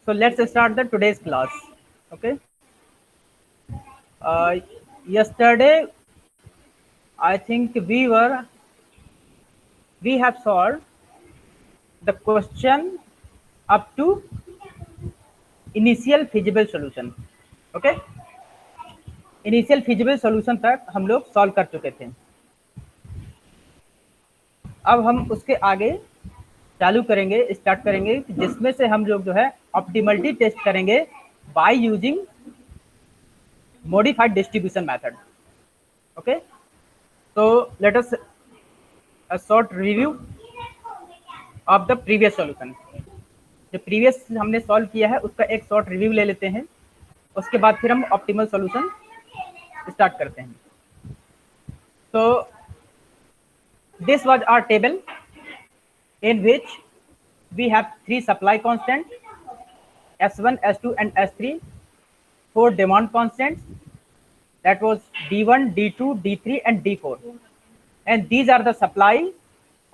So let's start the today's class. Okay. Yesterday, I think we have solved the question up to initial feasible solution. Okay. Initial feasible solution तक हम लोग solve कर चुके थे. अब हम उसके आगे चालू करेंगे, स्टार्ट करेंगे, जिसमें से हम लोग जो है ऑप्टिमलिटी टेस्ट करेंगे by using modified distribution method. Okay, so let us a short review of the previous solution. जो प्रीवियस हमने सॉल्व किया है उसका एक शॉर्ट रिव्यू ले लेते हैं, उसके बाद फिर हम ऑप्टिमल सॉल्यूशन स्टार्ट करते हैं. So this was our table in which we have three supply constant S1, S2 and S3, four demand constants, that was D1, D2, D3 and D4, and these are the supply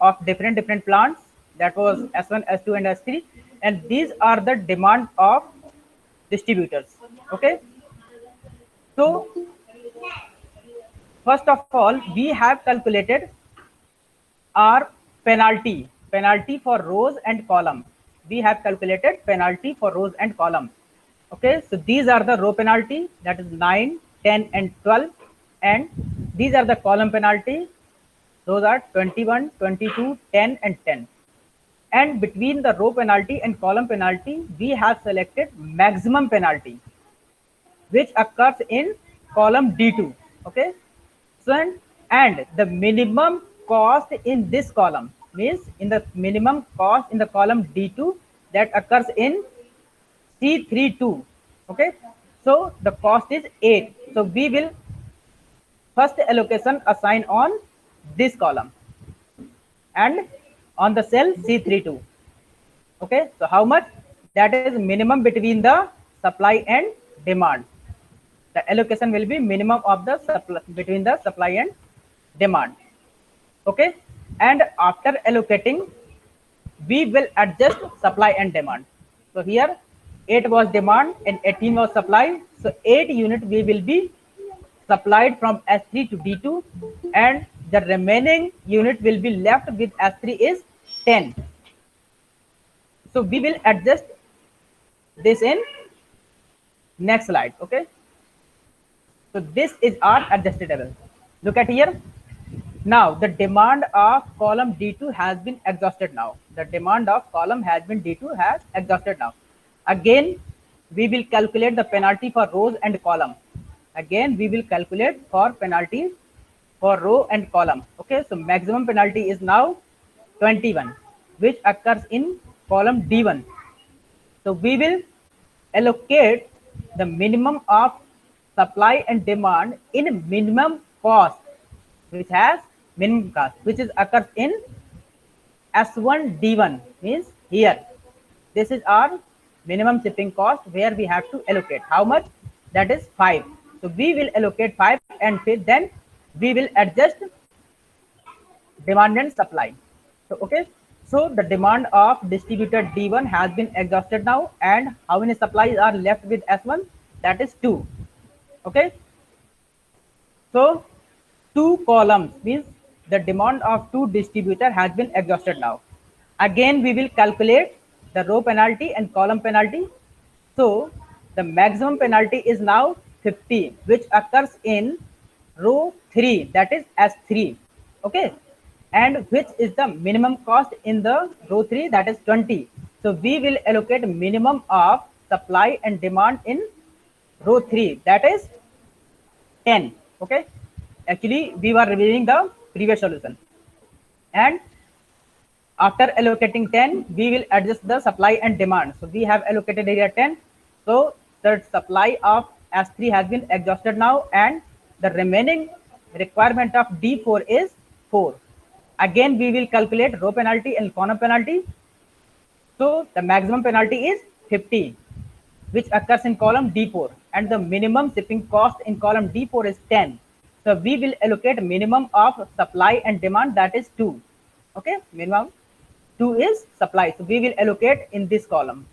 of different plants, that was S1, S2 and S3, and these are the demand of distributors. Okay, so first of all we have calculated our penalty for rows and column. We have calculated penalty for rows and column. Okay, so these are the row penalty, that is 9, 10 and 12, and these are the column penalty, those are 21, 22, 10 and 10. And between the row penalty and column penalty we have selected maximum penalty, which occurs in column D2. Okay, so and the minimum cost in this column means in the minimum cost in the column D2 that occurs in C32. Okay, so the cost is 8. So we will first allocation assign on this column and on the cell C32. Okay, so how much? That is minimum between the supply and demand. The allocation will be minimum of the supply between the supply and demand. Okay, and after allocating we will adjust supply and demand. So here 8 was demand and 18 was supply, so 8 unit we will be supplied from S3 to D2, and the remaining unit will be left with S3 is 10. So we will adjust this in next slide. Okay, so this is our adjusted table. Look at here. Now the demand of column D2 has been exhausted now. The demand of column has been D2 has exhausted now. Again we will calculate the penalty for rows and column. Again we will calculate for penalties for row and column. Okay, so maximum penalty is now 21, which occurs in column D1. So we will allocate the minimum of supply and demand in minimum cost, which has minimum cost, which is occurs in S1 D1, means here this is our minimum shipping cost where we have to allocate how much, that is 5. So we will allocate 5 and then we will adjust demand and supply. So okay, so the demand of distributor D1 has been exhausted now, and how many supplies are left with S1, that is 2. Okay, so 2 columns means the demand of 2 distributor has been exhausted now. Again we will calculate the row penalty and column penalty. So the maximum penalty is now 50, which occurs in row 3, that is S3. Okay, and which is the minimum cost in the row 3, that is 20. So we will allocate minimum of supply and demand in row 3, that is 10. Okay, actually we were reviewing the previous solution, and after allocating 10 we will adjust the supply and demand. So we have allocated here 10, so the supply of S3 has been exhausted now, and the remaining requirement of D4 is 4. Again we will calculate row penalty and column penalty. So the maximum penalty is 50, which occurs in column D4, and the minimum shipping cost in column D4 is 10. So we will allocate minimum of supply and demand, that is 2. Okay, minimum 2 is supply, so we will allocate in this column.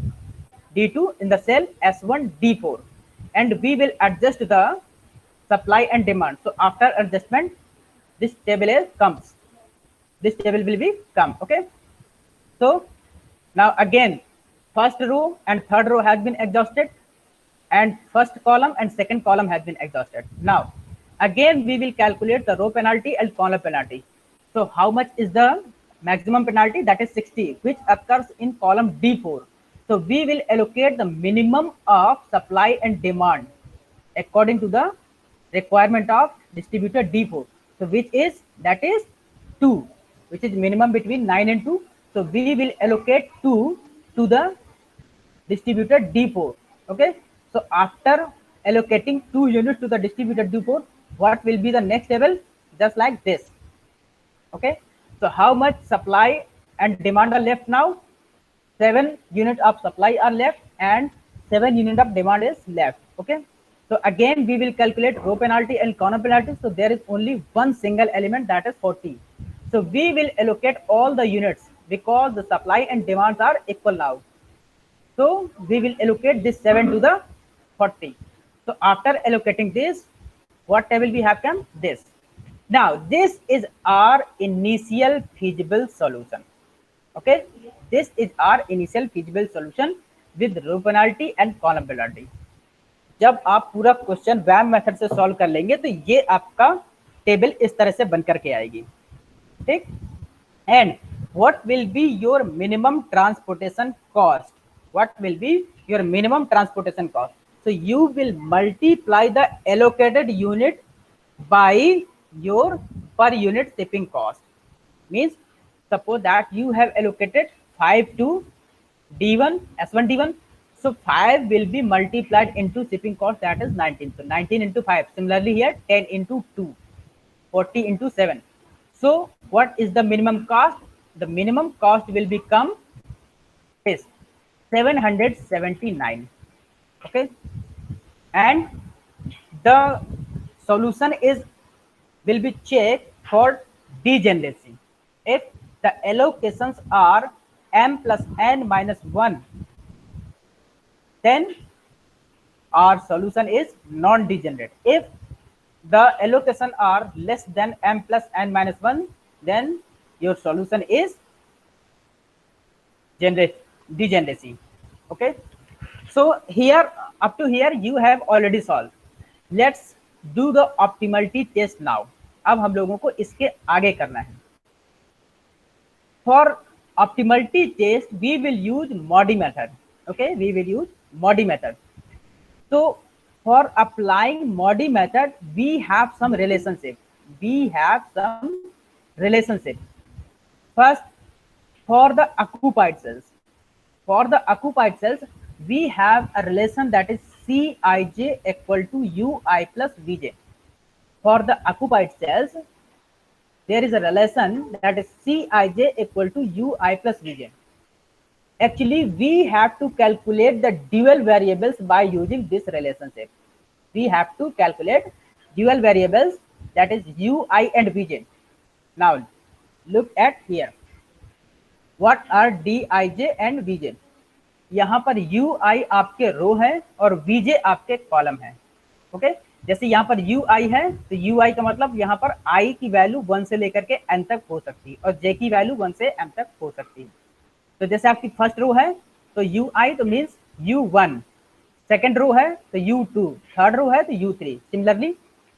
D2 in the cell S1 D4, and we will adjust the supply and demand. So after adjustment, this table comes. This table will be come. Okay. So now again, first row and third row has been exhausted, and first column and second column has been exhausted. Now again we will calculate the row penalty and column penalty. So how much is the maximum penalty? That is 60, which occurs in column D4. So we will allocate the minimum of supply and demand according to the requirement of distributor D4. So which is, that is 2, which is minimum between 9 and 2. So we will allocate 2 to the distributor D4. Okay. So after allocating 2 units to the distributor D4, what will be the next table? Just like this. Okay. So how much supply and demand are left now? 7 units of supply are left and 7 units of demand is left. Okay. So again we will calculate row penalty and column penalty. So there is only one single element, that is 40. So we will allocate all the units because the supply and demands are equal now. So we will allocate this 7 to the 40. So after allocating this, what table we have come? This. Now this is our initial feasible solution. Okay, this is our initial feasible solution with row penalty and column penalty. जब आप पूरा question वैम method से solve कर लेंगे तो ये आपका table इस तरह से बन करके आएगी. ठीक. And what will be your minimum transportation cost? What will be your minimum transportation cost? So you will multiply the allocated unit by your per unit shipping cost. Means suppose that you have allocated 5 to D1, S1 D1. So 5 will be multiplied into shipping cost, that is 19. So 19 into 5. Similarly here 10 into 2, 40 into 7. So what is the minimum cost? The minimum cost will become is 779. Okay. And the solution is will be checked for degeneracy. If the allocations are m plus n minus 1, then our solution is non-degenerate. If the allocation are less than m plus n minus 1, then your solution is degeneracy. Okay. So here, up to here you have already solved. Let's do the optimality test now. अब हम लोगों को इसके आगे करना है. For optimality test we will use MODI method. Okay, we will use MODI method. So for applying MODI method we have some relationship. First, for the occupied cells. For the occupied cells, we have a relation that is Cij equal to Ui plus Vj. For the occupied cells, there is a relation that is Cij equal to Ui plus Vj. Actually, we have to calculate the dual variables by using this relationship. We have to calculate dual variables, that is Ui and Vj. Now, look at here. What are Dij and Vj? यहाँ पर Ui आपके रो है और Vj आपके column है. Okay. जैसे यहाँ पर Ui है तो Ui का मतलब यहाँ पर I की वैल्यू 1 से लेकर के n तक हो सकती है और J की वैल्यू 1 से m तक हो सकती है. तो जैसे आपकी फर्स्ट रो है तो Ui तो मीन्स U1, सेकेंड रो है तो U2, थर्ड रो है तो U3. सिमिलरली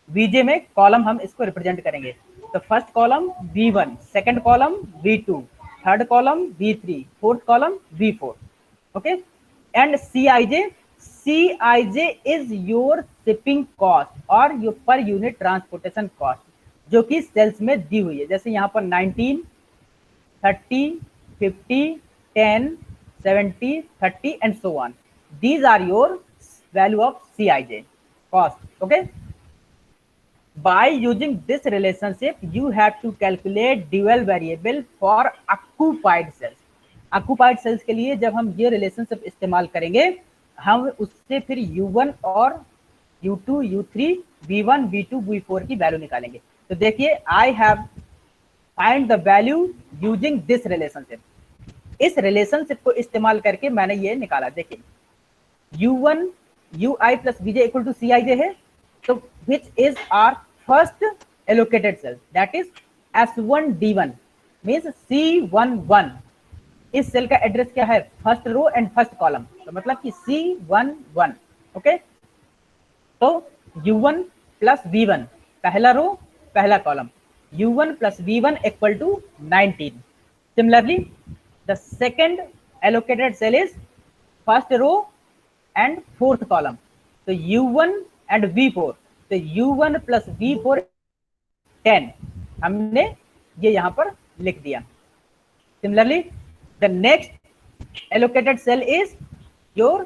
Vj में कॉलम हम इसको रिप्रेजेंट करेंगे. तो first column V1, second column V2, third column V3, fourth column V4. Okay, and Cij is your shipping cost और your per unit transportation cost जो कि सेल्स में दी हुई है. जैसे यहाँ पर 19, 30, 50, 10, 70, 30 and so on. These are your value of Cij cost. Okay. By using this relationship, you have to calculate dual variable for occupied cells. Occupied cells के लिए जब हम ये रिलेशनशिप इस्तेमाल करेंगे, हम उससे फिर U1 और U2, U3, V1, V2, V4 की वैल्यू निकालेंगे. तो देखिए, I have find the value using this relationship. इस रिलेशनशिप को इस्तेमाल करके मैंने ये निकाला. देखिए, u1 ui plus vj equal to cij है, तो which is our first allocated cell, that is s1d1 means c11. इस सेल का एड्रेस क्या है, first row and first column, तो मतलब कि C11. ओके, तो U1 प्लस V1 पहला रो पहला column, U1 plus V1 equal to 19. Similarly the second allocated cell is first row and fourth column, तो U1 एंड V4, तो U1 plus V4 10, हमने ये यहां पर लिख दिया. Similarly, the next allocated cell is your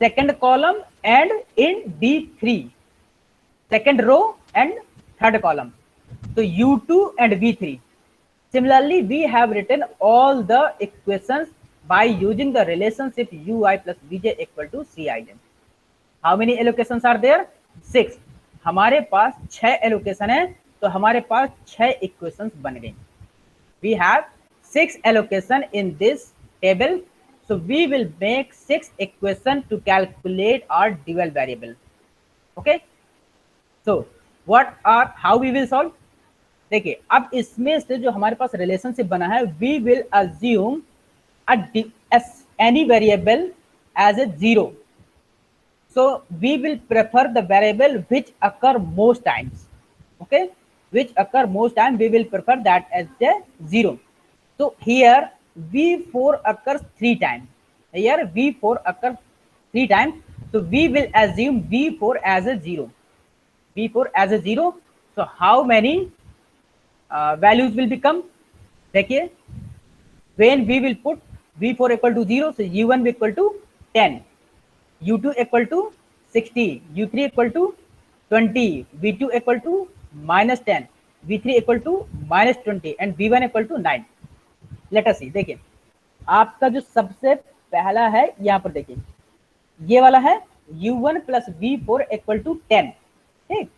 second column and in D3, second row and third column. So U2 and V3. Similarly, we have written all the equations by using the relationship ui plus vj equal to cij. How many allocations are there? 6. हमारे पास 6 allocation है, तो हमारे पास 6 equations बन गई. We have 6 allocation in this table, so we will make 6 equation to calculate our dual variable. Okay, so what are, how we will solve? देखिए, अब इसमें से जो हमारे पास रिलेशनशिप बना है, we will assume any variable as a 0. So we will prefer the variable which occur most times. Okay, which occur most time, we will prefer that as a 0. So here V4 occurs 3 times. Here V4 occurs 3 times. So we will assume V4 as a 0. V4 as a 0. So how many values will become? देखिए, when we will put V4 equal to 0, so U1 equal to 10, U2 equal to 60, U3 equal to 20, V2 equal to minus 10, V3 equal to minus 20 and V1 equal to 9. Let us see. देखिए, आपका जो सबसे पहला है यहाँ पर देखिए, ये वाला है U1 plus V4 equal to 10. ठीक,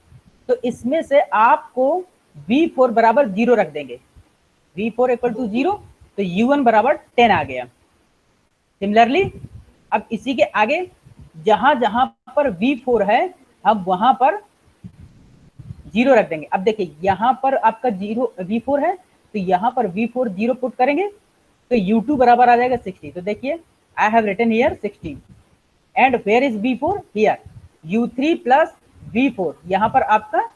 तो इसमें से आपको V4 बराबर 0 रख देंगे. V4 इक्वल टू 0, तो U1 बराबर 10 आ गया. सिमिलरली अब इसी के आगे जहां जहां पर V4 है, हम वहां पर 0 रख देंगे. अब देखिए, यहाँ पर आपका 0 V4 है, तो यहाँ पर V4 0 पुट करेंगे, तो U2 बराबर आ जाएगा 60. तो देखिए, I have written here 60 and where is V4 here, U3 plus V4, यहाँ पर आपका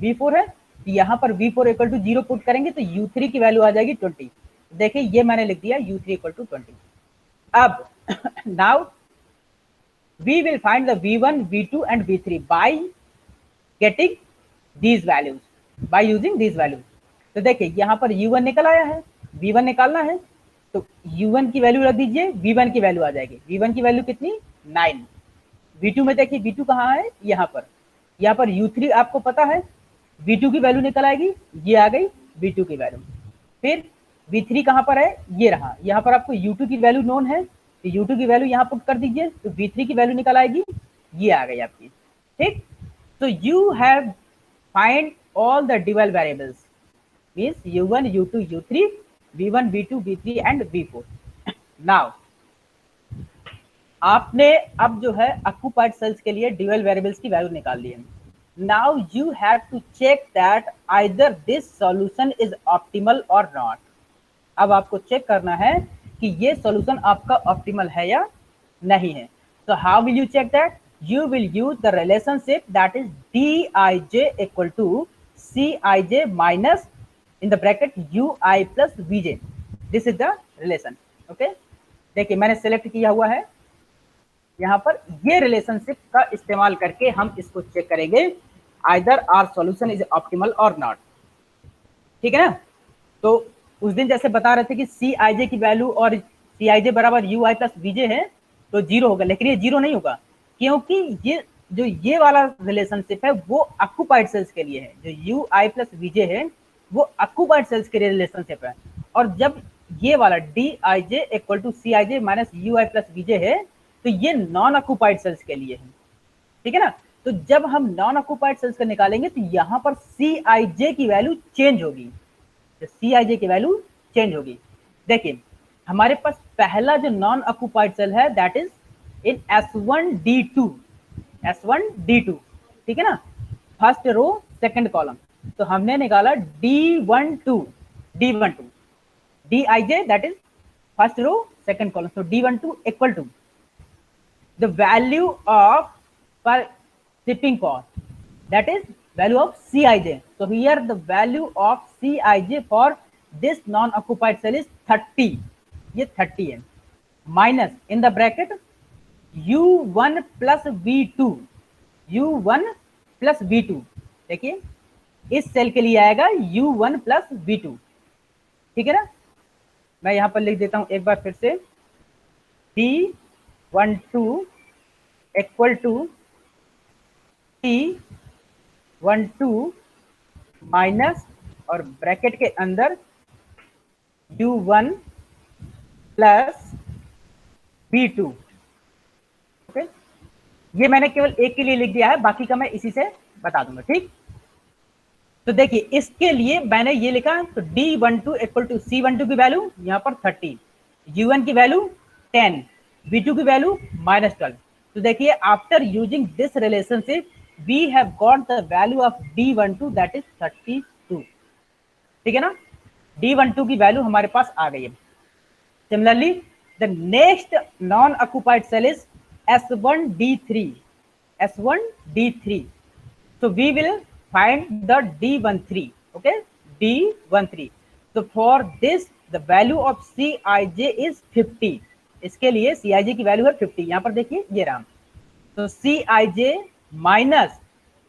V4 है, तो यहाँ पर V4 इक्वल टू 0 पुट करेंगे, तो U3 की वैल्यू आ जाएगी 20. देखिए, ये मैंने लिख दिया U3 इक्वल टू 20. अब now we will find the V1, V2 and V3 by getting these values, by using these values. तो देखिए, यहाँ पर U1 निकल आया है, V1 निकालना है, तो U1 की वैल्यू रख दीजिए, V1 की वैल्यू आ जाएगी. V1 की वैल्यू कितनी, 9. V2 में देखिए, V2 कहाँ है, यहाँ पर U3 आपको पता है, V2 की वैल्यू निकल आएगी, ये आ गई V2 की वैल्यू. फिर V3 कहाँ पर है, ये रहा, यहाँ पर आपको U2 की वैल्यू नोन है, तो U2 की वैल्यू यहाँ पुट कर दीजिए, तो V3 की वैल्यू निकल आएगी, ये आ गई आपकी. ठीक, तो you have find all the dual variables, means U1, U2, U3, V1, V2, V3 and V4. Now आपने अब जो है ऑक्युपाइड सेल्स के लिए ड्यूअल वेरिएबल्स की वैल्यू निकाल ली है. Now you have to check that either this solution is optimal और नॉट. अब आपको चेक करना है कि ये सॉल्यूशन आपका ऑप्टिमल है या नहीं है. So how will you check that? You will use the relationship that is Dij equal to Cij minus in the bracket Ui plus Vj. This is the relation. Okay? देखिए, मैंने select किया हुआ है यहाँ पर, ये रिलेशनशिप का इस्तेमाल करके हम इसको चेक करेंगे either our solution is optimal और नॉट. ठीक है ना. तो उस दिन जैसे बता रहे थे कि Cij की वैल्यू और Cij बराबर Ui प्लस Vj है, तो 0 होगा, लेकिन ये 0 नहीं होगा, क्योंकि ये जो ये वाला रिलेशनशिप है वो ऑक्युपाइड सेल्स के लिए है. जो Ui प्लस Vj है वो ऑक्युपाइड सेल्स के लिए रिलेशनशिप है, और जब ये वाला Dij equal to Cij minus Ui plus Vj है, तो ये नॉन ऑक्युपाइड सेल्स के लिए है. ठीक है ना. तो जब हम नॉन ऑक्युपाइड सेल्स का निकालेंगे, तो यहाँ पर Cij की वैल्यू चेंज होगी, Cij की वैल्यू चेंज होगी. देखिए, हमारे पास पहला जो नॉन ऑक्युपाइड सेल है that is in S1D2, S1D2, ठीक है ना, फर्स्ट रो सेकंड कॉलम। तो हमने निकाला D12, D12, Dij that is first row second column, so D12 equal to the value of per shipping cost, that is value of Cij. So here the value of Cij for this non-occupied cell is 30, ये 30 है, minus in the bracket U1 plus V2, U1 plus V2, देखिए इस cell के लिए आएगा U1 plus V2, ठीक है ना। मैं यहां पर लिख देता हूं एक बार फिर से, D12 equal to D12 minus और ब्रैकेट के अंदर U1 प्लस V2, ओके। ये मैंने केवल एक के लिए लिख दिया है, बाकी का मैं इसी से बता दूंगा, ठीक। तो देखिए इसके लिए मैंने ये लिखा, तो D12 इक्वल टू C12 की वैल्यू यहाँ पर 30, U1 की वैल्यू 10, V2 की वैल्यू -12। तो देखिए after using this relationship we have got the value of D12 that is 32, ठीक है ना। D12 की वैल्यू हमारे पास आ गई है। Similarly the next non occupied cell is S1D3, S1D3। So we will find the D13, okay, D13. So for this the value of Cij is 50, इसके लिए Cij की वैल्यू है 50, यहाँ पर देखिए ये रहा। तो Cij minus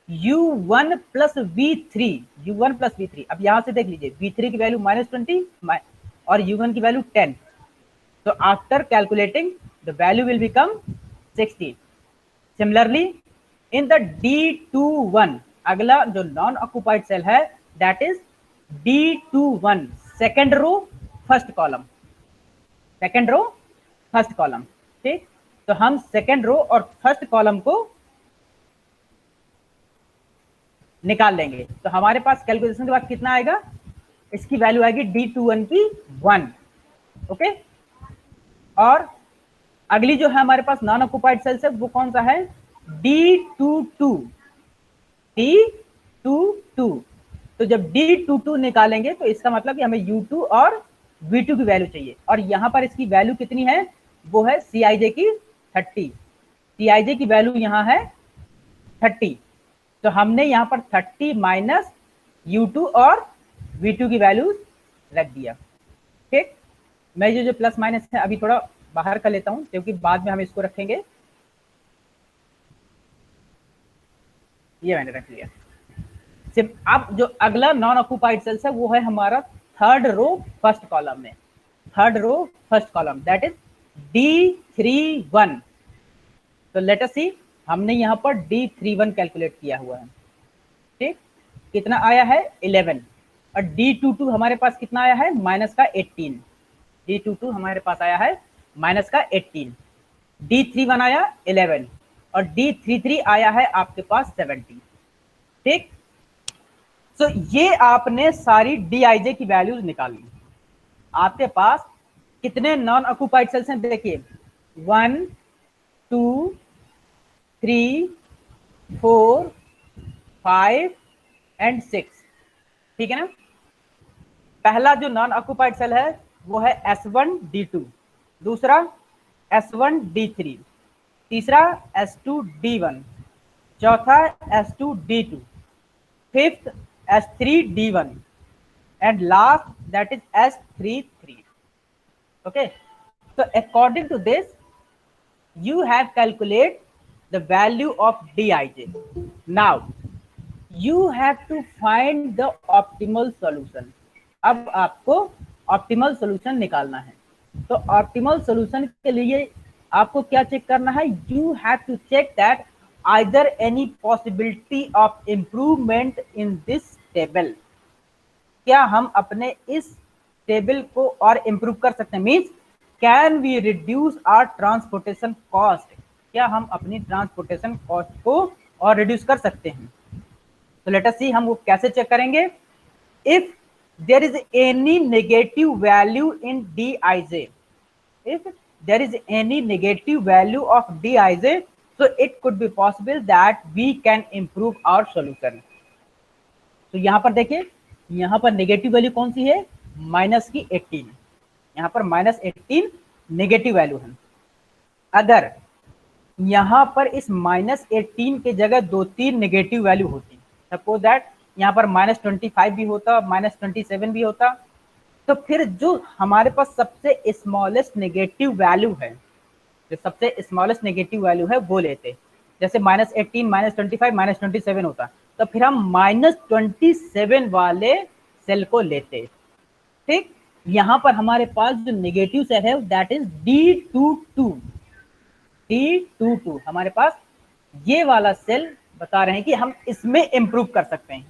U1 plus V3, U1 plus V3, अब यहाँ से देख लीजिए V3 की वैल्यू -20 और U1 की वैल्यू 10, तो after calculating the value will become 60। Similarly in the D21, अगला जो नॉन ऑक्युपाइड सेल है that is D21, second row first column, second row first column, ठीक। तो हम सेकेंड रो और फर्स्ट कॉलम को निकाल लेंगे। तो हमारे पास कैलकुलेशन के बाद कितना आएगा, इसकी वैल्यू आएगी D21 की 1, ओके। और अगली जो है हमारे पास नॉन ऑक्युपाइड सेल्स है वो कौन सा है, D22, D22। तो जब D22 निकालेंगे तो इसका मतलब कि हमें U2 और V2 की वैल्यू चाहिए, और यहां पर इसकी वैल्यू कितनी है, वो है Cij की 30, Cij की वैल्यू यहां है 30। तो हमने यहां पर 30 माइनस U2 और V2 की वैल्यू रख दिया, ठीक। मैं जो प्लस माइनस है अभी थोड़ा बाहर कर लेता हूं क्योंकि बाद में हम इसको रखेंगे, ये मैंने रख लिया। सिर्फ अब जो अगला नॉन ऑक्युपाइड सेल्स है वो है हमारा थर्ड रो फर्स्ट कॉलम में, third row first column that is D31। तो लेट अस सी, हमने यहाँ पर D31 कैलकुलेट किया हुआ है, ठीक। कितना आया है 11, और D22 हमारे पास कितना आया है माइनस का 18, D22 हमारे पास आया है माइनस का 18, D31 आया 11 और D33 आया है आपके पास 70, ठीक। तो ये आपने सारी Dij की वैल्यूज निकाली। आपके पास कितने नॉन ऑक्युपाइड सेल्स हैं, देखिए 1 2 3 4 5 एंड 6, ठीक है ना। पहला जो नॉन ऑक्युपाइड सेल है वो है S1D2, दूसरा S1D3, तीसरा S2D1, चौथा S2D2, fifth S3D1 and last that is S33, okay। So according to this you have calculate the value of Dij. Now you have to find the optimal solution। अब आपको optimal solution निकालना है। तो optimal solution के लिए आपको क्या check करना है, you have to check that either any possibility of improvement in this table, क्या हम अपने इस टेबल को और इम्प्रूव कर सकते हैं, means can we reduce our transportation cost, क्या हम अपनी ट्रांसपोर्टेशन कॉस्ट को और रिड्यूस कर सकते हैं। तो लेट अस सी, हम वो कैसे चेक करेंगे। If there is any negative value in Dij, if there is any negative value of Dij, so it could be possible that we can improve our solution. तो यहाँ पर देखिए, यहाँ पर नेगेटिव वैल्यू कौन सी है, माइनस की 18, यहाँ पर -18 नेगेटिव वैल्यू है। अगर यहाँ पर इस -18 के जगह 2-3 नेगेटिव वैल्यू होती, सपोज दैट यहाँ पर -25 भी होता, -27 भी होता, तो फिर जो हमारे पास सबसे स्मॉलेस्ट नेगेटिव वैल्यू है, जो सबसे स्मॉलेस्ट नेगेटिव वैल्यू है वो लेते। जैसे -18, -25, -27 होता, तो फिर हम -27 वाले सेल को लेते। ठीक, यहाँ पर हमारे पास जो नेगेटिव सेल है दैट इज D22, D22 हमारे पास ये वाला सेल बता रहे हैं कि हम इसमें इंप्रूव कर सकते हैं।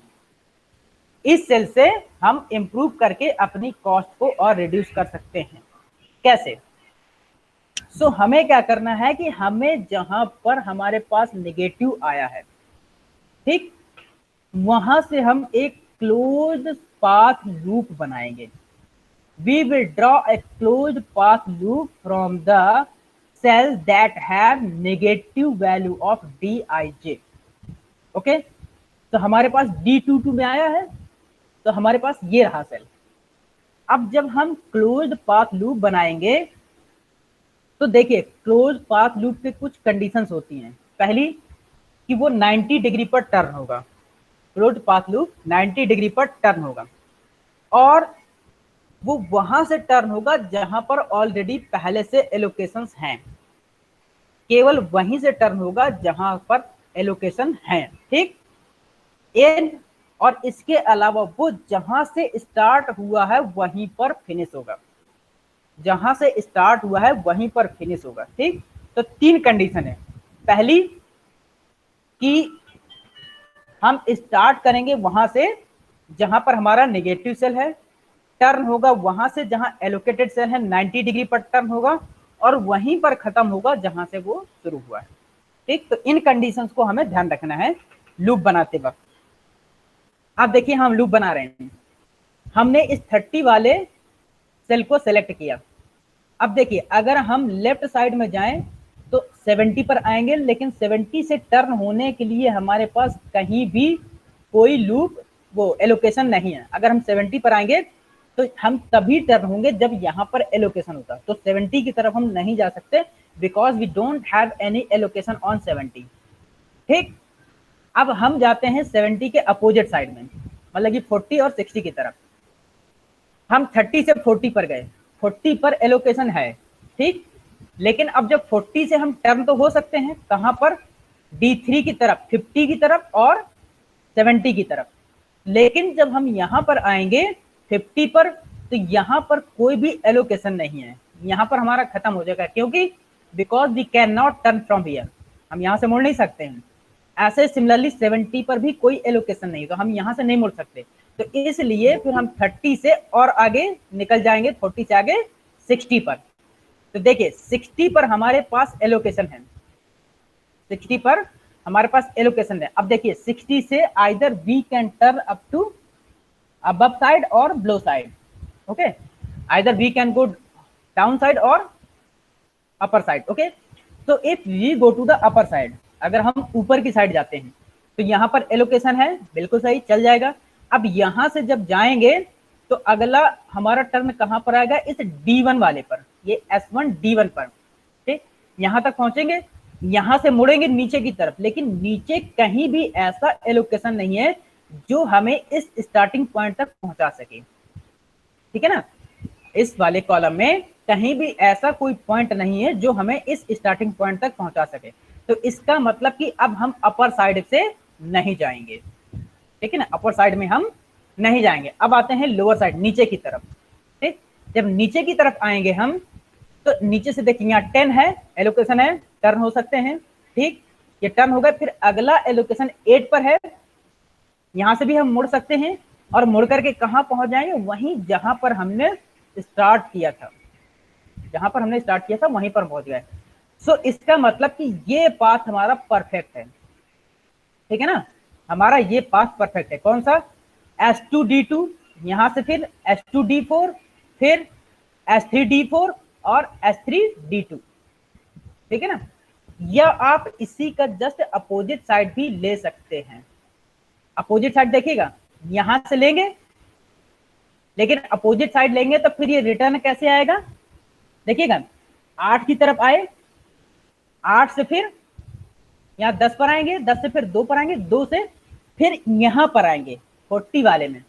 इस सेल से हम इंप्रूव करके अपनी कॉस्ट को और रिड्यूस कर सकते हैं। कैसे? सो हमें क्या करना है कि हमें जहां पर हमारे पास नेगेटिव आया है, ठीक, वहां से हम एक क्लोज्ड पाथ लूप बनाएंगे। We will draw a closed path loop from the cells that have negative value of Dij. Okay, तो हमारे पास D22 में आया है, तो हमारे पास ये रहा सेल। अब जब हम क्लोज्ड पाथ लूप बनाएंगे तो देखिए, क्लोज्ड पाथ लूप के कुछ कंडीशंस होती हैं। पहली कि वो 90 डिग्री पर टर्न होगा, क्लोज्ड पाथ लूप 90 डिग्री पर टर्न होगा, और वो वहां से टर्न होगा जहां पर ऑलरेडी पहले से एलोकेशंस हैं, केवल वहीं से टर्न होगा जहां पर एलोकेशन है। ठीक, एंड और इसके अलावा वो जहां से स्टार्ट हुआ है वहीं पर फिनिश होगा, जहां से स्टार्ट हुआ है वहीं पर फिनिश होगा। ठीक, तो 3 कंडीशन है। पहली कि हम स्टार्ट करेंगे वहां से जहां पर हमारा नेगेटिव सेल है, टर्न होगा वहां से जहां एलोकेटेड सेल है 90 डिग्री पर टर्न होगा, और वहीं पर खत्म होगा जहां से वो शुरू हुआ है। ठीक, तो इन कंडीशंस को हमें ध्यान रखना है लूप बनाते वक्त। अब देखिए, हम लूप बना रहे हैं, हमने इस 30 वाले सेल को सेलेक्ट किया। अब देखिए, अगर हम लेफ्ट साइड में जाएं तो 70 पर आएंगे, लेकिन 70 से टर्न होने के लिए हमारे पास कहीं भी कोई लूप वो एलोकेशन नहीं है। अगर हम 70 पर आएंगे तो हम तभी टर्न होंगे जब यहाँ पर एलोकेशन होता, तो 70 की तरफ हम नहीं जा सकते because we don't have any allocation on 70। ठीक, अब हम जाते हैं 70 के अपोजिट साइड में, मतलब कि 40 और 60 की तरफ। हम 30 से 40 पर गए, 40 पर एलोकेशन है, ठीक, लेकिन अब जब 40 से हम टर्न तो हो सकते हैं कहां पर, D3 की तरफ, 50 की तरफ और 70 की तरफ। लेकिन जब हम यहां पर आएंगे 50 पर, तो यहां पर कोई भी एलोकेशन नहीं है, यहां पर हमारा खत्म हो जाएगा, क्योंकि because we can not turn from here, हम यहां से मुड़ नहीं सकते हैं। ऐसे सिमिलरली 70 पर भी कोई एलोकेशन नहीं, तो हम यहां से नहीं मुड़ सकते, तो इसलिए फिर हम 30 से और आगे निकल जाएंगे, 40 से आगे 60 पर। तो देखिए 60 पर हमारे पास एलोकेशन है, 60 पर हमारे पास एलोकेशन है। अब देखिए 60 से either we can turn up to above side और below side, okay, either we can go down side और अपर साइड, ओके। तो if we go to the upper side, अगर हम ऊपर की साइड जाते हैं तो यहाँ पर एलोकेशन है, बिल्कुल सही, चल जाएगा। अब यहाँ से जब जाएंगे तो अगला हमारा टर्न कहाँ पर आएगा, इस D1 वाले पर, ये S1 D1 पर, ठीक, यहाँ तक पहुंचेंगे, यहाँ से मुड़ेंगे नीचे की तरफ, लेकिन नीचे कहीं भी ऐसा एलोकेशन नहीं है जो हमें इस स्टार्टिंग पॉइंट तक पहुंचा सके, ठीक है ना। इस वाले कॉलम में कहीं भी ऐसा कोई पॉइंट नहीं है जो हमें इस स्टार्टिंग पॉइंट तक पहुंचा सके, तो इसका मतलब कि अब हम अपर साइड से नहीं जाएंगे, ठीक है ना, अपर साइड में हम नहीं जाएंगे। अब आते हैं लोअर साइड, नीचे की तरफ, ठीक। जब नीचे की तरफ आएंगे हम, तो नीचे से देखिए यहाँ 10 है, एलोकेशन है, टर्न हो सकते हैं, ठीक, ये टर्न हो गए। फिर अगला एलोकेशन 8 पर है, यहां से भी हम मुड़ सकते हैं, और मुड़ करके कहां पहुंच जाएंगे, वहीं जहां पर हमने स्टार्ट किया था, जहां पर हमने स्टार्ट किया था वहीं पर पहुंच गए। सो इसका मतलब कि ये पाथ हमारा परफेक्ट है, ठीक है ना, हमारा ये पाथ परफेक्ट है। कौन सा, S2D2, यहां से फिर S2D4, फिर S3D4 और S3D2, ठीक है ना। या आप इसी का जस्ट अपोजिट साइड भी ले सकते हैं। अपोजिट साइड देखिएगा, यहां से लेंगे, लेकिन अपोजिट साइड लेंगे तो फिर ये रिटर्न कैसे आएगा, देखिएगा 8 की तरफ आए, 8 से फिर यहाँ 10 पर आएंगे, 10 से फिर 2 पर आएंगे, 2 से फिर यहाँ पर आएंगे 40 वाले में।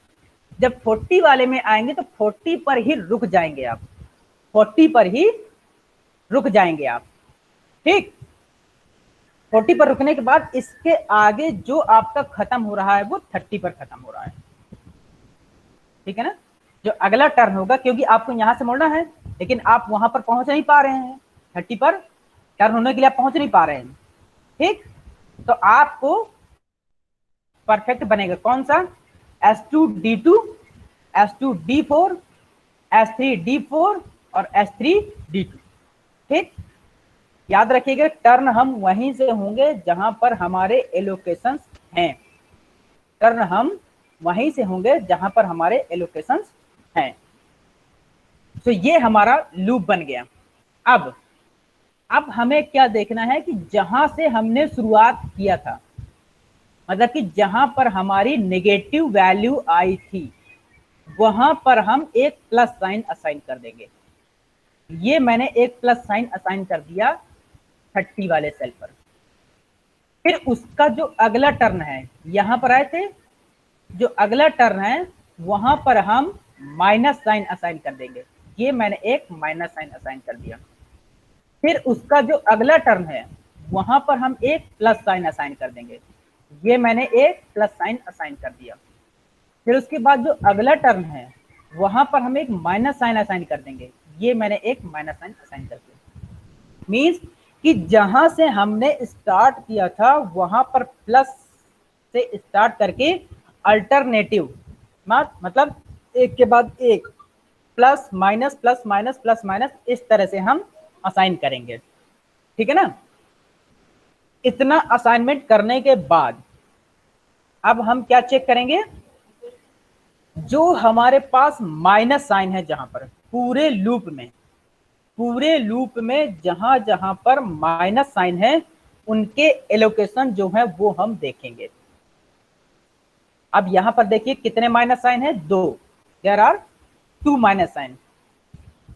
जब 40 वाले में आएंगे तो 40 पर ही रुक जाएंगे आप, 40 पर ही रुक जाएंगे आप, ठीक। 40 पर रुकने के बाद इसके आगे जो आपका खत्म हो रहा है वो 30 पर खत्म हो रहा है, ठीक है ना। जो अगला टर्न होगा, क्योंकि आपको यहां से मोड़ना है लेकिन आप वहां पर पहुंच नहीं पा रहे हैं, 30 पर टर्न होने के लिए आप पहुंच नहीं पा रहे हैं, ठीक। तो आपको परफेक्ट बनेगा कौन सा, S2D2, S2D4, S3D4 और S3D2, ठीक। याद रखिएगा टर्न हम वहीं से होंगे जहां पर हमारे एलोकेशंस हैं, टर्न हम वहीं से होंगे जहां पर हमारे एलोकेशंस हैं। तो ये हमारा लूप बन गया। अब हमें क्या देखना है कि जहां से हमने शुरुआत किया था, मतलब कि जहां पर हमारी नेगेटिव वैल्यू आई थी वहां पर हम एक प्लस साइन असाइन कर देंगे। ये मैंने एक प्लस साइन असाइन कर दिया 30 वाले सेल पर। फिर उसका जो अगला टर्न है, यहां पर आए थे, जो अगला टर्न है वहां पर हम माइनस साइन असाइन कर देंगे। ये मैंने एक माइनस साइन असाइन कर दिया। फिर उसका जो अगला टर्न है वहां पर हम एक प्लस साइन असाइन कर देंगे। ये मैंने एक प्लस साइन असाइन कर दिया। फिर उसके बाद जो अगला टर्न है वहां पर हम एक माइनस साइन असाइन कर देंगे। ये मैंने एक माइनस साइन असाइन कर दिया। मीन्स कि जहां से हमने स्टार्ट किया था वहां पर प्लस से स्टार्ट करके अल्टरनेटिव मतलब एक के बाद एक plus minus plus minus plus minus इस तरह से हम असाइन करेंगे, ठीक है ना। इतना असाइनमेंट करने के बाद अब हम क्या चेक करेंगे, जो हमारे पास माइनस साइन है जहां पर पूरे लूप में जहां जहां पर माइनस साइन है उनके एलोकेशन जो है वो हम देखेंगे। अब यहां पर देखिए कितने माइनस साइन है, 2। There are 2 minus sign.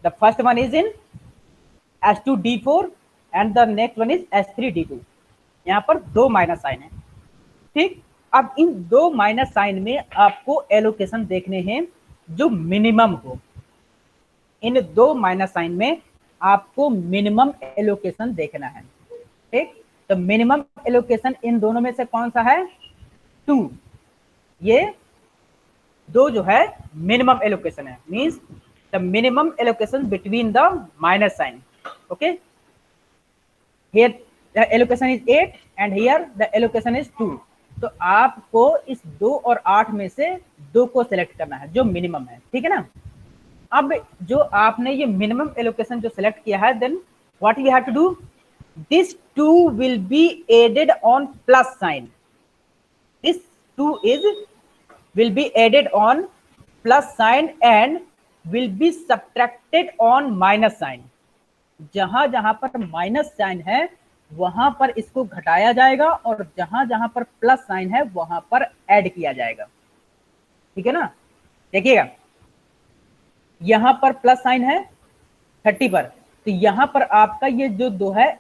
The first one is in S2D4 and the next one is S3D2। यहां पर 2 माइनस साइन है, ठीक। अब इन 2 माइनस साइन में आपको एलोकेशन देखने हैं जो मिनिमम हो। इन 2 माइनस साइन में आपको मिनिमम एलोकेशन देखना है, ठीक। तो मिनिमम एलोकेशन इन दोनों में से कौन सा है, 2। ये 2 जो है मिनिमम एलोकेशन है, means the minimum allocation between the minus sign, okay. Here the allocation is 8 and here the allocation is 2। तो आपको इस 2 और 8 में से 2 को सिलेक्ट करना है जो मिनिमम है, ठीक है ना। अब जो आपने ये मिनिमम एलोकेशन जो सिलेक्ट किया है, then what we have to do, this 2 will be added on plus sign. This 2 will be added on plus sign and will be subtracted on minus sign। जहां जहां पर माइनस साइन है वहां पर इसको घटाया जाएगा और जहां जहां पर प्लस साइन है वहां पर ऐड किया जाएगा, ठीक है ना। देखिएगा यहां पर प्लस साइन है 30 पर, तो यहां पर आपका ये जो 2 है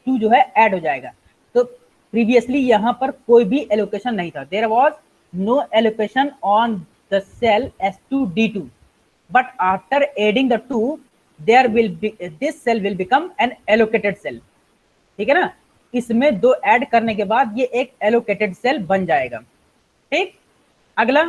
2 जो है ऐड हो जाएगा। तो प्रीवियसली यहां पर कोई भी एलोकेशन नहीं था, there was no allocation on the cell S2D2, but after adding the 2 there will be this cell will become an allocated cell, ठीक है ना। इसमें 2 ऐड करने के बाद ये एक allocated cell बन जाएगा, ठीक। अगला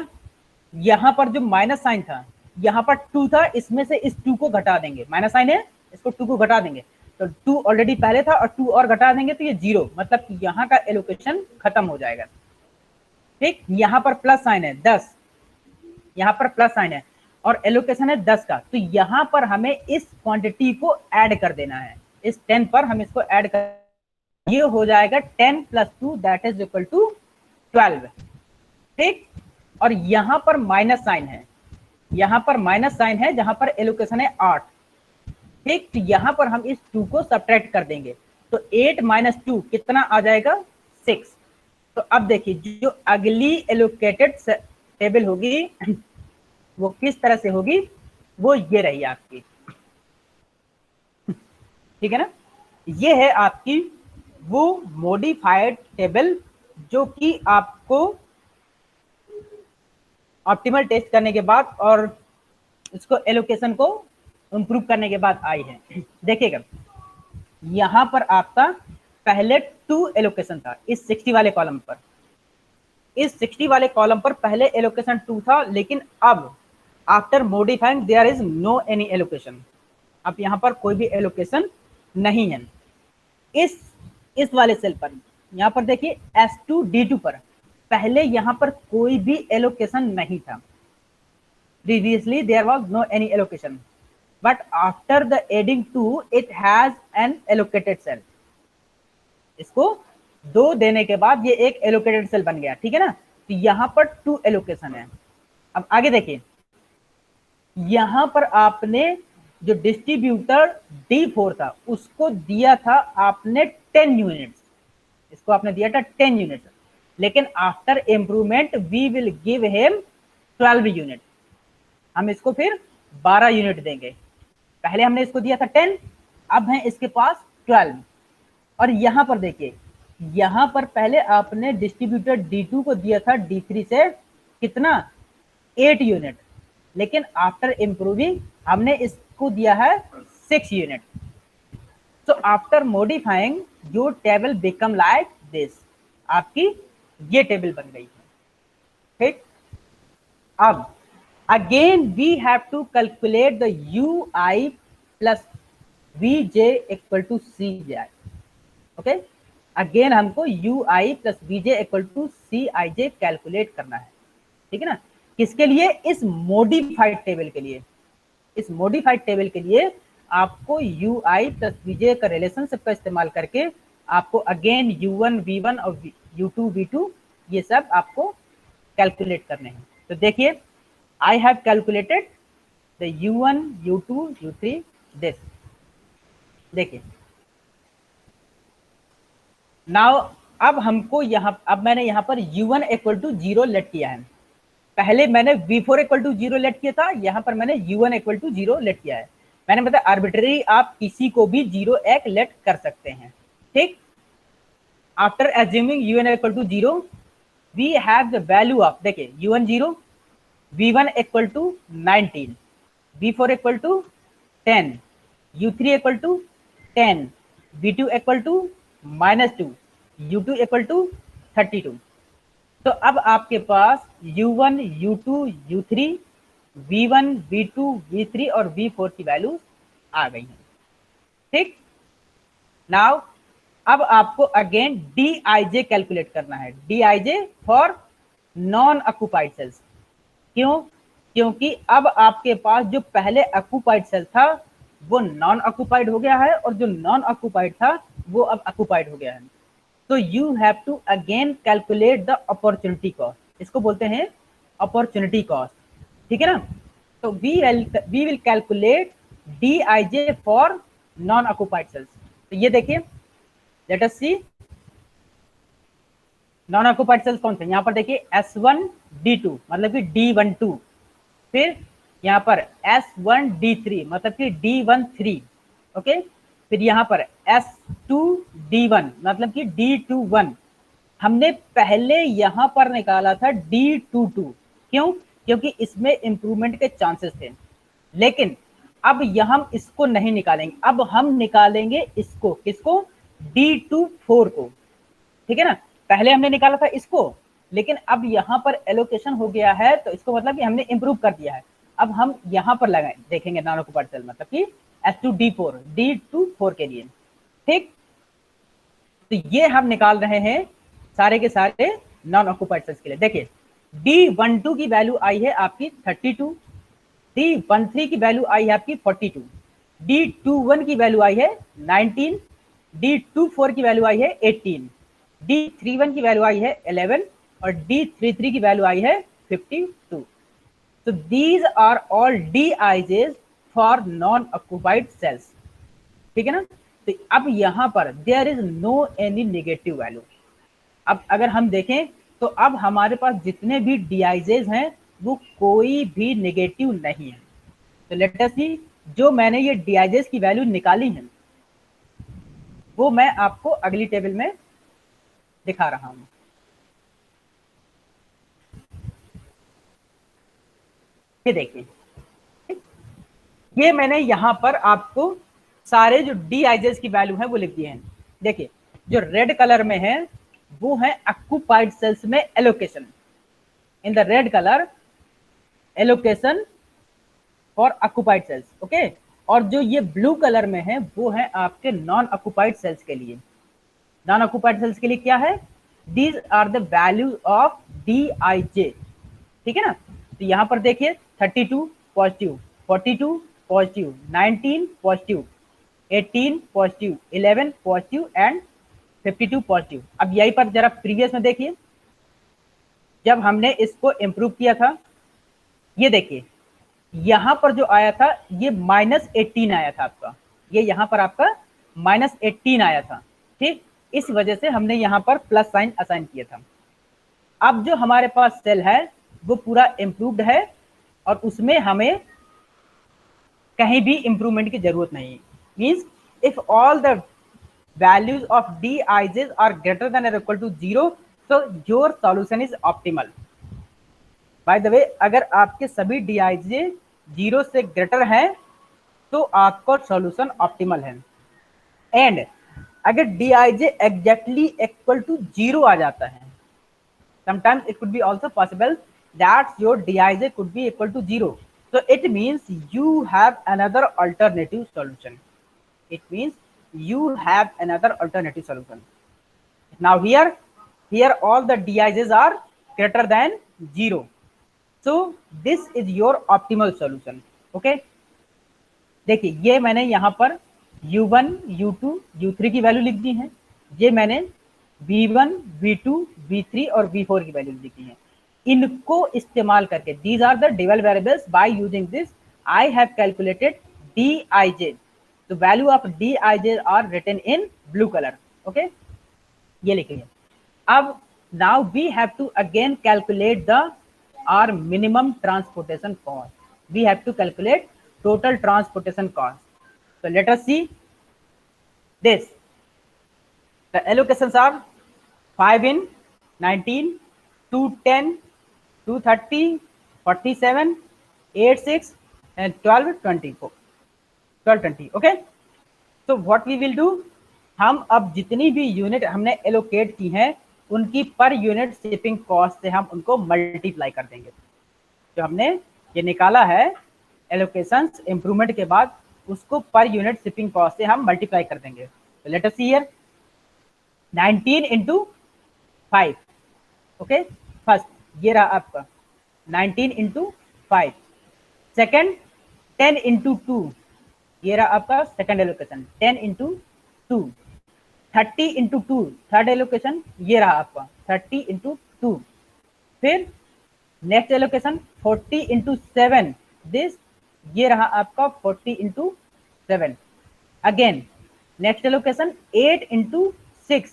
यहां पर जो माइनस साइन था, यहां पर 2 था, इसमें से इस 2 को घटा देंगे, माइनस साइन है इसको 2 को घटा देंगे, तो 2 ऑलरेडी पहले था और 2 और घटा देंगे तो ये 0, मतलब कि यहां का एलोकेशन खत्म हो जाएगा, ठीक। यहां पर प्लस साइन है 10, यहां पर प्लस साइन है और एलोकेशन है 10 का, तो यहां पर हमें इस क्वांटिटी को ऐड कर देना है, इस 10 पर हम इसको ऐड कर, ये हो जाएगा 10 + 2 दैट इज इक्वल टू 12, ठीक। और यहां पर माइनस साइन है, यहां पर माइनस साइन है जहां पर एलोकेशन है 8, ठीक, तो यहाँ पर हम इस 2 को सब्ट्रैक्ट कर देंगे, तो 8 माइनस 2 कितना आ जाएगा 6। तो अब देखिए जो अगली एलोकेटेड टेबल होगी वो किस तरह से होगी, वो ये रही आपकी, ठीक है ना। ये है आपकी वो मॉडिफाइड टेबल जो कि आपको ऑप्टिमल टेस्ट करने के बाद और उसको एलोकेशन को इम्प्रूव करने के बाद आई है। देखिएगा यहां पर आपका पहले 2 एलोकेशन था इस 60 वाले कॉलम पर, इस 60 वाले कॉलम पर पहले एलोकेशन 2 था, लेकिन अब after modifying there is no any allocation, अब यहां पर कोई भी एलोकेशन नहीं है। इस वाले सेल पर यहां पर देखिए S2D2 पर पहले यहां पर कोई भी एलोकेशन नहीं था, previously there was no any allocation, but after the adding 2 it has an allocated cell, इसको 2 देने के बाद ये एक एलोकेटेड सेल बन गया, ठीक है ना। तो यहां पर 2 एलोकेशन है। अब आगे देखिए यहां पर आपने जो डिस्ट्रीब्यूटर D4 था उसको दिया था आपने 10 यूनिट्स, इसको आपने दिया था 10 यूनिट्स, लेकिन after improvement we will give him 12 unit, हम इसको फिर 12 यूनिट देंगे। पहले हमने इसको दिया था 10, अब है इसके पास 12। और यहां पर देखिए यहां पर पहले आपने डिस्ट्रीब्यूटर D2 को दिया था D3 से कितना 8 यूनिट, लेकिन आफ्टर इम्प्रूविंग हमने इसको दिया है 6 unit. So after modifying your table become like this, आपकी ये टेबल बन गई है, ठीक। अब again we have to calculate the ui plus vj equal to cj, okay, again हमको ui plus vj equal to cij calculate करना है, ठीक है ना। किसके लिए, इस मॉडिफाइड टेबल के लिए, इस मॉडिफाइड टेबल के लिए आपको ui plus vj का रिलेशनशिप का इस्तेमाल करके आपको अगेन u1 v1 और u2 v2 ये सब आपको कैलकुलेट करने हैं। तो देखिए I have calculated the u1, u2, u3 this, देखिए नाउ अब हमको यहाँ, अब मैंने यहाँ पर u1 इक्वल टू 0 लेट किया है, पहले मैंने v4 इक्वल टू 0 लेट किया था, यहाँ पर मैंने u1 इक्वल टू 0 लेट किया है। मैंने बताया आर्बिट्रेरी आप किसी को भी 0 एक लेट कर सकते हैं, ठीक। After assuming u1 equal to 0 we have the value of, देखिए u1 0, v1 equal to 19, v4 equal to 10, u3 equal to 10, v2 equal to -2, u2 equal to 32। तो अब आपके पास u1, u2, u3, v1, v2, v3 और v4 की values आ गई हैं, ठीक। Now अब आपको अगेन dij कैलकुलेट करना है, dij for non occupied cells. क्यों, क्योंकि अब आपके पास जो पहले ऑक्युपाइड सेल था वो नॉन ऑक्युपाइड हो गया है और जो नॉन ऑक्युपाइड था वो अब ऑक्युपाइड हो गया है। तो you have to again calculate the opportunity cost, इसको बोलते हैं अपॉर्चुनिटी कॉस्ट, ठीक है ना। तो we will calculate dij for non occupied cells. तो ये देखिए let us see non occupied cells कौन से, यहाँ पर देखिए S1D2 मतलब कि D12, फिर यहाँ पर S1D3 मतलब कि D13, ओके, फिर यहाँ पर S2D1 मतलब कि D21। हमने पहले यहाँ पर निकाला था D22, क्यों, क्योंकि इसमें इंप्रूवमेंट के चांसेस थे, लेकिन अब यहाँ हम इसको नहीं निकालेंगे, अब हम निकालेंगे इसको, किसको, D24 को, ठीक है ना। पहले हमने निकाला था इसको, लेकिन अब यहाँ पर एलोकेशन हो गया है तो इसको मतलब कि हमने इंप्रूव कर दिया है। अब हम यहाँ पर लगाए देखेंगे नॉन ऑक्युपाइड सेल मतलब कि S2D4 D24 के लिए, ठीक। तो ये हम निकाल रहे हैं सारे के सारे नॉन ऑक्युपाइड सेल्स के लिए। देखिए D12 की वैल्यू आई है आपकी 32, D13 की वैल्यू आई है आपकी 42, D21 की वैल्यू आई है 19, D24 की वैल्यू आई है 18, D31 की वैल्यू आई है 11 और D33 की वैल्यू आई है 52। So these are all DIJs for non-occupied cells. ठीक है ना। तो अब यहाँ पर there is no any negative value. अब अगर हम देखें तो अब हमारे पास जितने भी डीआईजेज हैं वो कोई भी नेगेटिव नहीं है। तो लेट अस सी, जो मैंने ये डीआईजेज की वैल्यू निकाली है वो मैं आपको अगली टेबल में दिखा रहा हूं। ये देखिए, ये मैंने यहां पर आपको सारे जो डीआईजेज की वैल्यू है वो लिख दिए हैं। देखिए, जो रेड कलर में है वो है ऑक्यूपाइड सेल्स में allocation, in the red colour allocation for occupied cells, okay. और जो ये ब्लू कलर में है वो है आपके नॉन ऑक्यूपाइड सेल्स के लिए। नॉन ऑक्यूपाइड सेल्स के लिए क्या है, these are the value of D I J, ठीक है ना। तो यहां पर देखिए 32 positive, 42 positive, 19 positive, 18 positive, 11 positive and 52 positive. अब यहीं पर जरा प्रीवियस में देखिए, जब हमने इसको इंप्रूव किया था, ये देखिए यहां पर जो आया था ये -18 आया था आपका, ये यहां पर आपका -18 आया था, ठीक। इस वजह से हमने यहां पर प्लस साइन असाइन किया था। अब जो हमारे पास सेल है वो पूरा इंप्रूव्ड है और उसमें हमें कहीं भी इंप्रूवमेंट की जरूरत नहीं। Means if all the values of dij's are greater than or equal to 0, so your solution is optimal. By the way, अगर आपके सभी dij 0 से ग्रेटर है तो आपका सॉल्यूशन ऑप्टिमल है। एंड अगर dij एग्जैक्टली इक्वल टू 0 आ जाता है, sometimes it could be also possible that your dij could be equal to 0, so it means you have another alternative solution. It means you have another alternative solution. Now here all the dij's are greater than 0, so this is your optimal solution, okay। देखिए, ये मैंने यहाँ पर u1 u2 u3 की value लिख दी है, ये मैंने v1 v2 v3 और v4 की वैल्यू लिखी है। इनको इस्तेमाल करके, these are the dual variables, by using this I have calculated dij, the value of dij are written in blue color, okay। ये लिखिए। अब now we have to again calculate the our minimum transportation cost. We have to calculate total transportation cost. So let us see this. The allocations are 5 in 19, 210, 230, 47, 86 and 12, 24, 12, 20, okay। तो what we will do, हम अब जितनी भी unit हमने allocate की हैं उनकी per unit shipping cost से हम उनको मल्टीप्लाई कर देंगे। जो हमने ये निकाला है एलोकेशंस इंप्रूवमेंट के बाद, उसको पर यूनिट शिपिंग कॉस्ट से हम मल्टीप्लाई कर देंगे। तो late us see here 19 into 5, okay. First ये रहा आपका 19 इंटू 5, सेकेंड 10 इंटू 2, ये रहा आपका second allocation 10 into 2, 30 into 2 third allocation, ये रहा आपका 30 इंटू 2। फिर नेक्स्ट एलोकेशन 40 इंटू 7, दिस, ये रहा आपका 40 into 7। Again next allocation 8 into 6,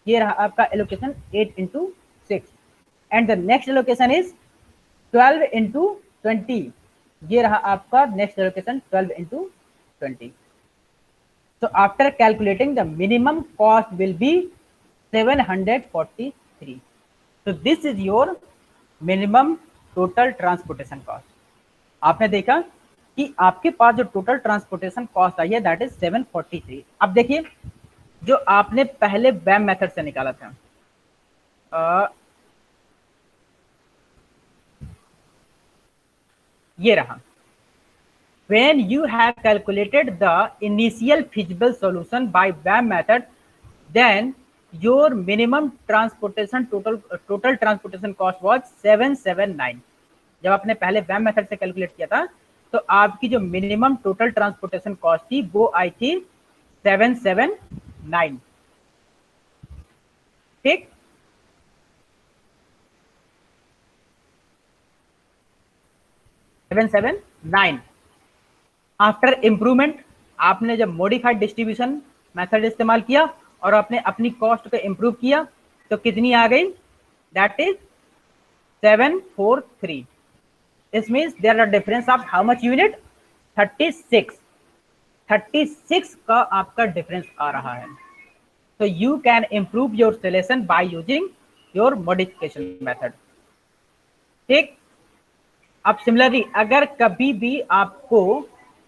ये रहा आपका allocation 8 into 6। And the next allocation is 12 into 20, ये रहा आपका next allocation 12 into 20। So after calculating, the minimum cost will be 743. So this is your minimum total transportation cost. आपने देखा कि आपके पास जो टोटल ट्रांसपोर्टेशन कॉस्ट आई है दैट इज 743। अब देखिए, जो आपने पहले बैम मेथड से निकाला था, ये रहा, when you have calculated the initial feasible solution by BAM method, then your minimum transportation total transportation cost was 779। जब आपने पहले BAM मेथड से कैलकुलेट किया था तो आपकी जो मिनिमम टोटल ट्रांसपोर्टेशन कॉस्ट थी वो आई थी 779, ठीक। Seven seven nine. After improvement आपने जब मॉडिफाइड डिस्ट्रीब्यूशन मेथड इस्तेमाल किया और आपने अपनी कॉस्ट को इम्प्रूव किया तो कितनी आ गई, that is 743. This means there are difference of how much unit, 36. 36 का आपका डिफरेंस आ रहा है. So you can improve your solution by using your modification method. ठीक. अब सिमिलरली अगर कभी भी आपको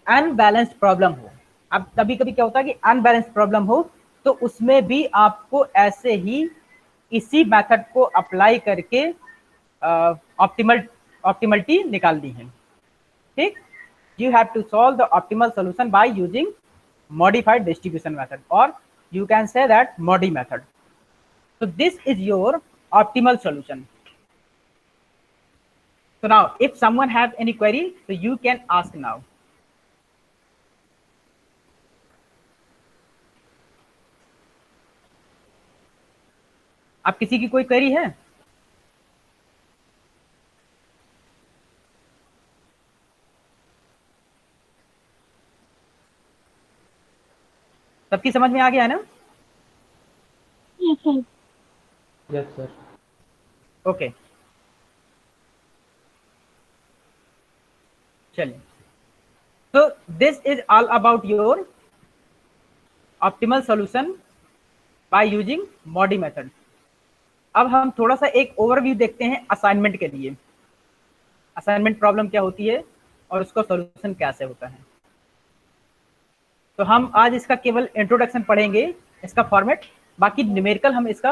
अनबैलेंस्ड प्रॉब्लम हो, अब कभी कभी क्या होता है कि अनबैलेंस्ड प्रॉब्लम हो तो उसमें भी आपको ऐसे ही इसी मेथड को अप्लाई करके ऑप्टिमलिटी निकालनी है. ठीक. You have to solve the optimal solution by using modified distribution method, or you can say that MODI method. So this is your optimal solution. So now if someone have any query, so you can ask now. आप किसी की कोई query है? सबकी समझ में आ गया है ना? Yes sir. ओके, चलिए. So this is all about your optimal solution by using MODI method. अब हम थोड़ा सा एक ओवरव्यू देखते हैं असाइनमेंट के लिए. असाइनमेंट प्रॉब्लम क्या होती है और उसका सॉल्यूशन कैसे होता है. तो हम आज इसका केवल इंट्रोडक्शन पढ़ेंगे, इसका फॉर्मेट. बाकी न्यूमेरिकल हम इसका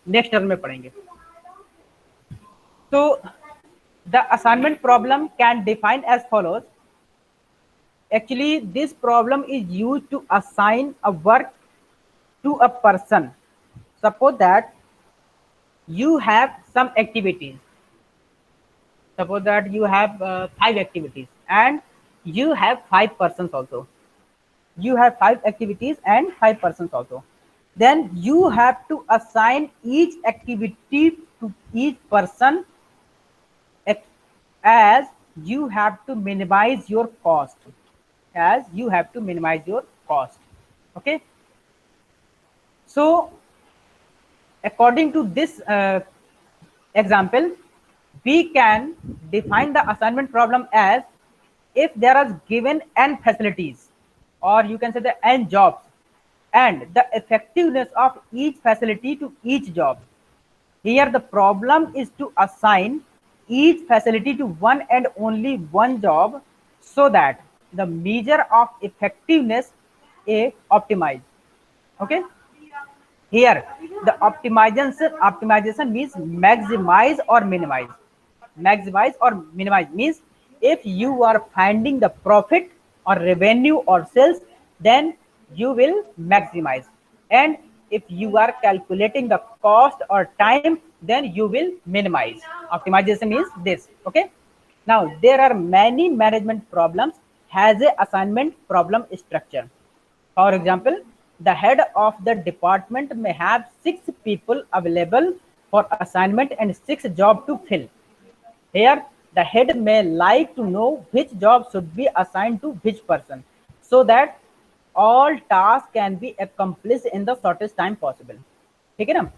नेक्स्ट टर्म में पढ़ेंगे. तो the assignment problem can define as follows. Actually this problem is used to assign a work to a person. Suppose that you have some activities. Suppose that you have 5 activities and you have 5 persons also. You have 5 activities and 5 persons also. Then you have to assign each activity to each person as you have to minimize your cost. As you have to minimize your cost. Okay. So according to this example, we can define the assignment problem as if there are given n facilities, or you can say the n jobs, and the effectiveness of each facility to each job. Here the problem is to assign each facility to one and only one job so that the measure of effectiveness is optimized. Okay. Here the optimization means maximize or minimize. Maximize or minimize means if you are finding the profit or revenue or sales, then you will maximize, and if you are calculating the cost or time, then you will minimize. Optimization means this. Okay. Now there are many management problems has a assignment problem structure. For example, the head of the department may have 6 people available for assignment and 6 jobs to fill. Here, the head may like to know which job should be assigned to which person so that all tasks can be accomplished in the shortest time possible. ठीक है ना?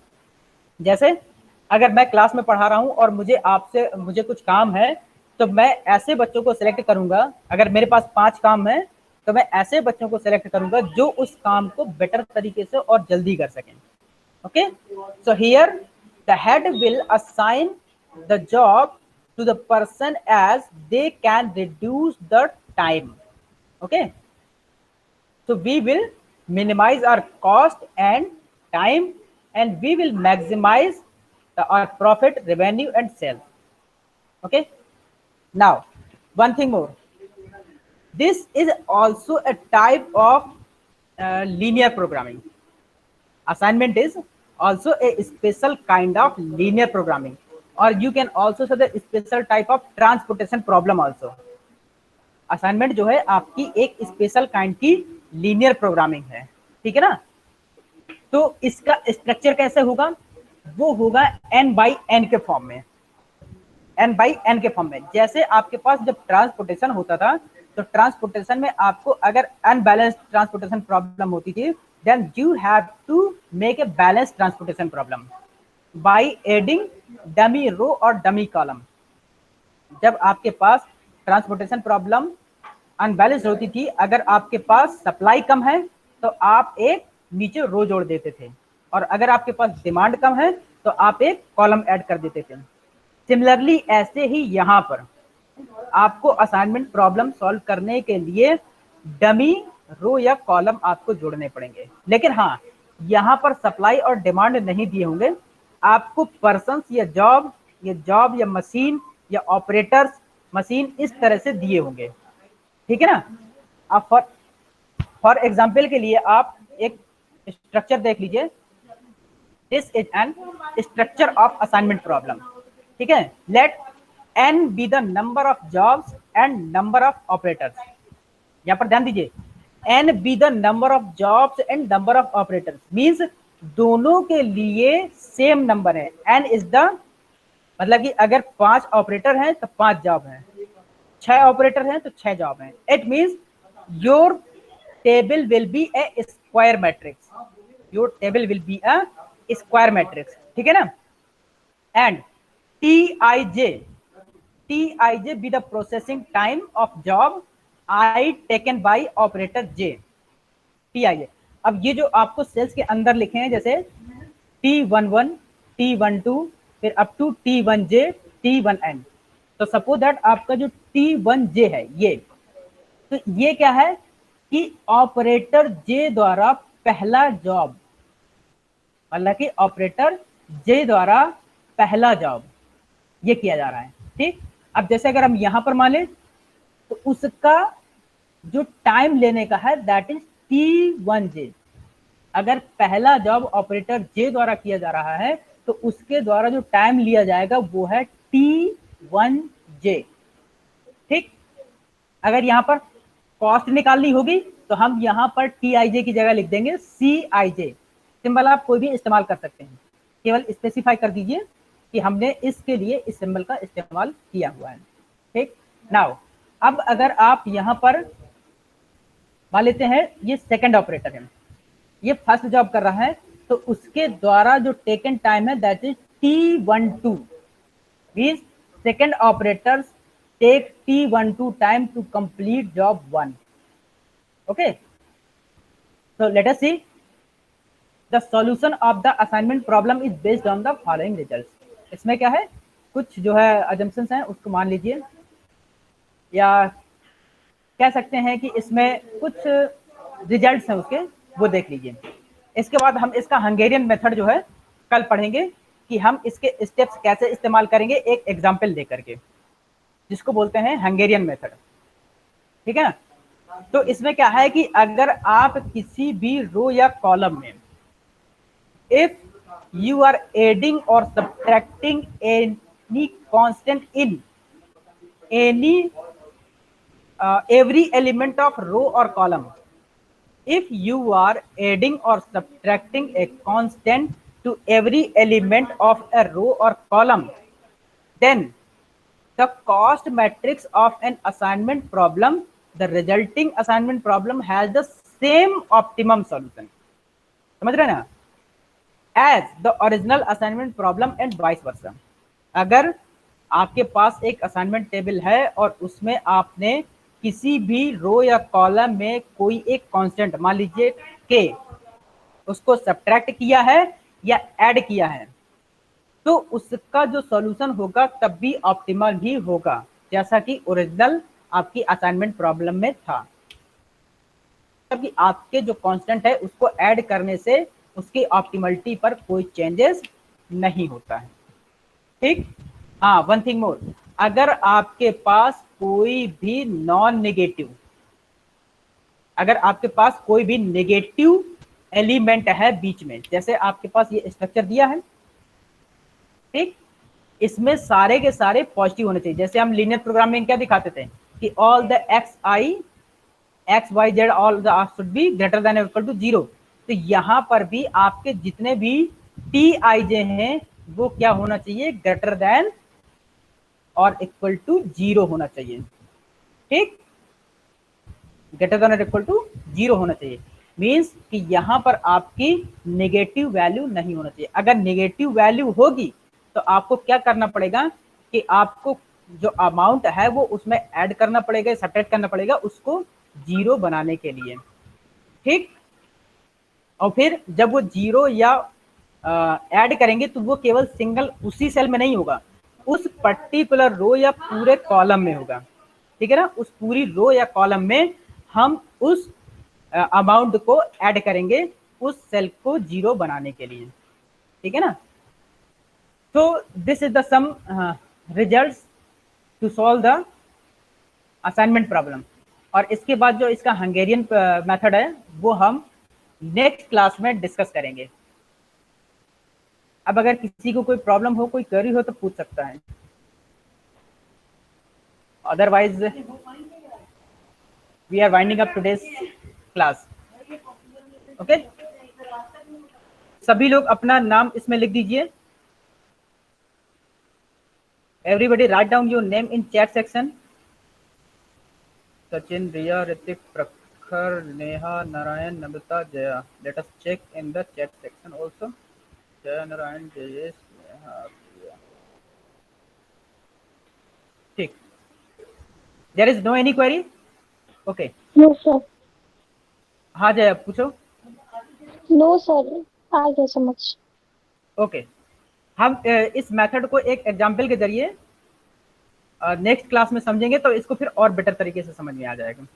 जैसे अगर मैं class में पढ़ा रहा हूँ और मुझे कुछ काम है, तो मैं ऐसे बच्चों को सिलेक्ट करूंगा. अगर मेरे पास 5 काम है तो मैं ऐसे बच्चों को सिलेक्ट करूंगा जो उस काम को बेटर तरीके से और जल्दी कर सकें. Okay. So here the head will assign the job to the person as they can reduce the time. Okay. So we will minimize our cost and time, and we will maximize our profit, revenue and sales. Okay. Now one thing more, this is also a type of linear programming. Assignment is also a special kind of linear programming, or you can also say the special type of transportation problem also. Assignment जो है आपकी एक special kind की linear programming है. ठीक है ना? तो इसका स्ट्रक्चर कैसे होगा? वो होगा n by n के फॉर्म में. n by n के फॉर्म में. जैसे आपके पास जब ट्रांसपोर्टेशन होता था तो ट्रांसपोर्टेशन में आपको अगर अनबैलेंस ट्रांसपोर्टेशन प्रॉब्लम होती थी, then you have to make a balance transportation problem by adding dummy row और डमी कॉलम। जब आपके पास ट्रांसपोर्टेशन प्रॉब्लम अनबैलेंस होती थी, अगर आपके पास सप्लाई कम है तो आप एक नीचे रो जोड़ देते थे, और अगर आपके पास डिमांड कम है तो आप एक कॉलम ऐड कर देते थे। सिमिलरली ऐसे ही यहाँ पर आपको असाइनमेंट प्रॉब्लम सॉल्व करने के लिए डमी रो या कॉलम आपको जोड़ने पड़ेंगे। लेकिन हाँ, यहाँ पर सप्लाई और डिमांड नहीं दिए होंगे, आपको पर्सन्स या जॉब या मशीन या ऑपरेटर्स मशीन इस तरह से दिए होंगे, ठीक है ना। आप फॉर एग्जाम्पल के लिए आप एक स्ट्रक्चर देख लीजिए। This is an structure of assignment problem, ठीक है। Let n be the number of jobs and number of operators. यहाँ पर ध्यान दीजिए, n be the number of jobs and number of operators means दोनों के लिए सेम नंबर है। n इज द मतलब कि अगर 5 ऑपरेटर हैं तो 5 जॉब हैं, 6 ऑपरेटर हैं तो 6 जॉब हैं। It means your table will be A square matrix, your table will be a square matrix, ठीक है ना। And Tij be the processing time of job I taken by operator J, Tij। अब ये जो आपको sales के अंदर लिखे हैं जैसे T11, T12 फिर अप टू T1J, T1N, तो सपोज दैट आपका जो T1J है ये, तो ये क्या है कि ऑपरेटर जे द्वारा पहला जॉब, मतलब कि ऑपरेटर जे द्वारा पहला जॉब ये किया जा रहा है, ठीक। अब जैसे अगर हम यहां पर मान लें तो उसका जो टाइम लेने का है दैट इज T1J। अगर पहला जॉब ऑपरेटर जे द्वारा किया जा रहा है तो उसके द्वारा जो टाइम लिया जाएगा वो है T1J, ठीक। अगर यहाँ पर कॉस्ट निकालनी होगी तो हम यहाँ पर Tij की जगह लिख देंगे Cij। सिंबल आप कोई भी इस्तेमाल कर सकते हैं, केवल स्पेसिफाई कर दीजिए कि हमने इसके लिए इस सिंबल का इस्तेमाल किया हुआ है, ठीक। नाउ अब अगर आप यहाँ पर मान लेते हैं ये सेकंड ऑपरेटर है, ये फर्स्ट जॉब कर रहा है, तो उसके द्वारा जो टेकन टाइम है that is T12 means second operators take T12 time to complete job 1। Okay, so let us see the solution of the assignment problem is based on the following results। इसमें क्या है, कुछ जो है assumptions हैं उसको मान लीजिए, या कह सकते हैं कि इसमें कुछ रिजल्ट्स हैं उसके, वो देख लीजिए। इसके बाद हम इसका हंगेरियन मेथड जो है कल पढ़ेंगे कि हम इसके स्टेप्स कैसे इस्तेमाल करेंगे एक एग्जाम्पल देकर के, जिसको बोलते हैं हंगेरियन मेथड, ठीक है ना। तो इसमें क्या है कि अगर आप किसी भी रो या कॉलम में if you are adding or subtracting any constant in any every element of row or column, if you are adding or subtracting a constant to every element of a row or column, then the cost matrix of an assignment problem, the resulting assignment problem has the same optimum solution। समझ रहे हैं ना, as the original assignment problem and vice versa। अगर आपके पास एक assignment table है और उसमें आपने किसी भी रो या कॉलम में कोई एक कांस्टेंट मान लीजिए के, उसको सब्ट्रैक्ट किया है या ऐड किया है, तो उसका जो सॉल्यूशन होगा तब भी ऑप्टिमल ही होगा, जैसा कि ओरिजिनल आपकी असाइनमेंट प्रॉब्लम में था। तभी आपके जो कांस्टेंट है उसको ऐड करने से उसकी ऑप्टिमलिटी पर कोई चेंजेस नहीं होता है, ठीक। हाँ, वन थिंग मोर, अगर आपके पास कोई भी नॉन नेगेटिव, अगर आपके पास कोई भी नेगेटिव एलिमेंट है बीच में, जैसे आपके पास ये स्ट्रक्चर दिया है, ठीक, इसमें सारे के सारे पॉजिटिव होने चाहिए। जैसे हम लीनियर प्रोग्रामिंग क्या दिखाते थे कि all the X Y Z all the should be greater than equal to 0। तो यहाँ पर भी आपके जितने भी Tij हैं वो क्या होना चाहिए, ग्रेटर देन और इक्वल टू 0 होना चाहिए, ठीक। ग्रेटर देन और इक्वल टू 0 होना चाहिए। मीन्स कि यहाँ पर आपकी नेगेटिव वैल्यू नहीं होना चाहिए। अगर नेगेटिव वैल्यू होगी तो आपको क्या करना पड़ेगा कि आपको जो अमाउंट है वो उसमें ऐड करना पड़ेगा, सब्ट्रैक्ट करना पड़ेगा उसको 0 बनाने के लिए, ठीक। और फिर जब वो 0 या ऐड करेंगे तो वो केवल सिंगल उसी सेल में नहीं होगा, उस पर्टिकुलर रो या पूरे कॉलम में होगा, ठीक है ना। उस पूरी रो या कॉलम में हम उस अमाउंट को ऐड करेंगे उस सेल को 0 बनाने के लिए, ठीक है ना। तो this is the some results to solve the assignment problem. और इसके बाद जो इसका हंगेरियन मेथड है वो हम नेक्स्ट क्लास में डिस्कस करेंगे। अब अगर किसी को कोई प्रॉब्लम हो, कोई क्वेरी हो तो पूछ सकता है, otherwise we are winding up today's class. Okay, सभी लोग अपना नाम इसमें लिख दीजिए। Everybody write down your name in chat section. Sachin, Riya, Ritik, Prakhar, Neha, Narayan, Namita, Jaya. Let us check in the chat section also. Jaya, Narayan, Jayesh, Neha, Priya. ठीक, there is no any query. Okay, no sir. हाँ जया पूछो। नो सर, आ गया समझ। ओके, हम इस मेथड को एक एग्जाम्पल के जरिए नेक्स्ट क्लास में समझेंगे तो इसको फिर और बेटर तरीके से समझ में आ जाएगा।